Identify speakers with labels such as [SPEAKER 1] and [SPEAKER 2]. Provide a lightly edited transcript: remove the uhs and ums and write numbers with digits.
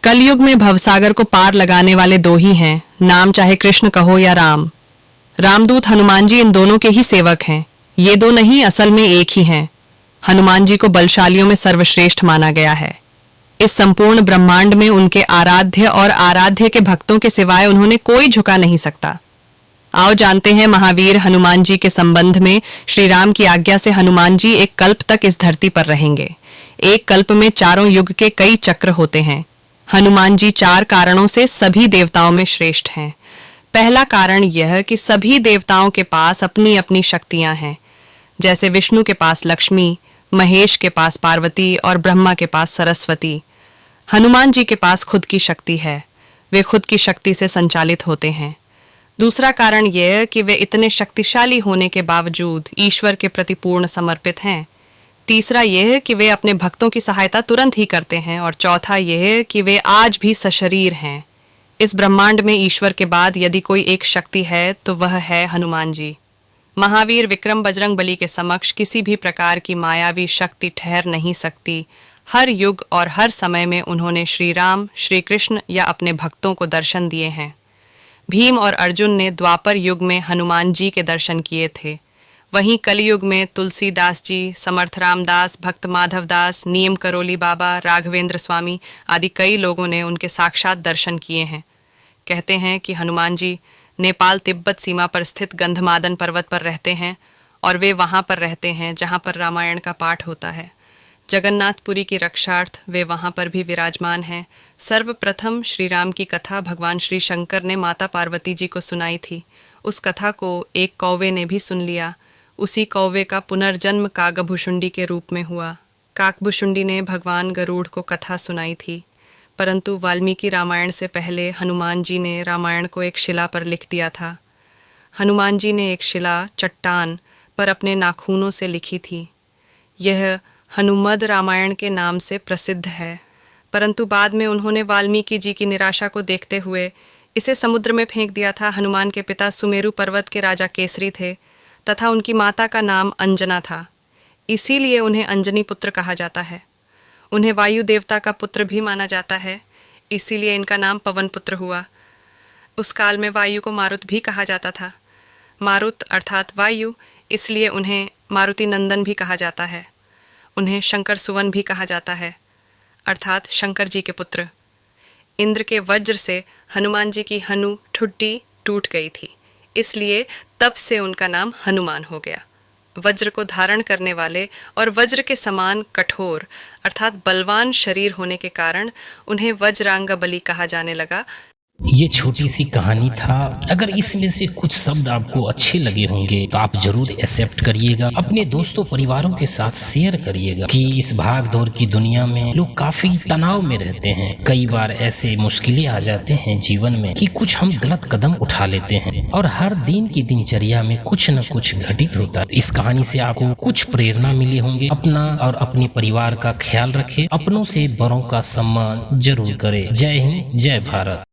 [SPEAKER 1] कलयुग में भवसागर को पार लगाने वाले दो ही हैं, नाम चाहे कृष्ण कहो या राम। रामदूत हनुमान जी इन दोनों के ही सेवक हैं। ये दो नहीं, असल में एक ही हैं। हनुमान जी को बलशालियों में सर्वश्रेष्ठ माना गया है। इस संपूर्ण ब्रह्मांड में उनके आराध्य और आराध्य के भक्तों के सिवाय उन्होंने कोई झुका नहीं सकता। आओ जानते हैं महावीर हनुमान जी के संबंध में। श्री राम की आज्ञा से हनुमान जी एक कल्प तक इस धरती पर रहेंगे। एक कल्प में चारों युग के कई चक्र होते हैं। हनुमान जी 4 कारणों से सभी देवताओं में श्रेष्ठ हैं। पहला कारण यह कि सभी देवताओं के पास अपनी अपनी शक्तियां हैं। जैसे विष्णु के पास लक्ष्मी, महेश के पास पार्वती और ब्रह्मा के पास सरस्वती। हनुमान जी के पास खुद की शक्ति है। वे खुद की शक्ति से संचालित होते हैं। दूसरा कारण यह कि वे इतने शक्तिशाली होने के बावजूद ईश्वर के प्रति पूर्ण समर्पित हैं। तीसरा यह कि वे अपने भक्तों की सहायता तुरंत ही करते हैं। और चौथा यह कि वे आज भी सशरीर हैं। इस ब्रह्मांड में ईश्वर के बाद यदि कोई एक शक्ति है तो वह है हनुमान जी। महावीर विक्रम बजरंग बली के समक्ष किसी भी प्रकार की मायावी शक्ति ठहर नहीं सकती। हर युग और हर समय में उन्होंने श्री राम, श्री कृष्ण या अपने भक्तों को दर्शन दिए हैं। भीम और अर्जुन ने द्वापर युग में हनुमान जी के दर्शन किए थे। वहीं कलयुग में तुलसीदास जी, समर्थ रामदास, भक्त माधव दास, नीम करोली बाबा, राघवेंद्र स्वामी आदि कई लोगों ने उनके साक्षात दर्शन किए हैं। कहते हैं कि हनुमान जी नेपाल तिब्बत सीमा पर स्थित गंधमादन पर्वत पर रहते हैं और वे वहाँ पर रहते हैं जहाँ पर रामायण का पाठ होता है। जगन्नाथपुरी की रक्षार्थ वे वहाँ पर भी विराजमान हैं। सर्वप्रथम श्री राम की कथा भगवान श्री शंकर ने माता पार्वती जी को सुनाई थी। उस कथा को एक कौवे ने भी सुन लिया। उसी कौवे का पुनर्जन्म काकभुशुंडी के रूप में हुआ। काकभुशुंडी ने भगवान गरुड़ को कथा सुनाई थी, परंतु वाल्मीकि रामायण से पहले हनुमान जी ने रामायण को एक शिला पर लिख दिया था। हनुमान जी ने एक शिला चट्टान पर अपने नाखूनों से लिखी थी। यह हनुमद रामायण के नाम से प्रसिद्ध है, परंतु बाद में उन्होंने वाल्मीकि जी की निराशा को देखते हुए इसे समुद्र में फेंक दिया था। हनुमान के पिता सुमेरु पर्वत के राजा केसरी थे तथा उनकी माता का नाम अंजना था। इसीलिए उन्हें अंजनी पुत्र कहा जाता है। उन्हें वायु देवता का पुत्र भी माना जाता है, इसीलिए इनका नाम पवन पुत्र हुआ। उस काल में वायु को मारुत भी कहा जाता था। मारुत अर्थात वायु, इसलिए उन्हें मारुति नंदन भी कहा जाता है। उन्हें शंकर सुवन भी कहा जाता है, अर्थात शंकर जी के पुत्र। इंद्र के वज्र से हनुमान जी की हनु ठुड्डी टूट गई थी, इसलिए तब से उनका नाम हनुमान हो गया। वज्र को धारण करने वाले और वज्र के समान कठोर अर्थात बलवान शरीर होने के कारण उन्हें वज्रांग बली कहा जाने लगा।
[SPEAKER 2] ये छोटी सी कहानी था। अगर इसमें से कुछ शब्द आपको अच्छे लगे होंगे तो आप जरूर एक्सेप्ट करिएगा, अपने दोस्तों परिवारों के साथ शेयर करिएगा कि इस भाग दौड़ की दुनिया में लोग काफी तनाव में रहते हैं। कई बार ऐसे मुश्किलें आ जाते हैं जीवन में कि कुछ हम गलत कदम उठा लेते हैं और हर दिन की दिनचर्या में कुछ न कुछ घटित होता है। इस कहानी से आपको कुछ प्रेरणा मिले होंगे। अपना और अपने परिवार का ख्याल रखें, अपनों से बड़ों का सम्मान जरूर करें। जय हिंद, जय भारत।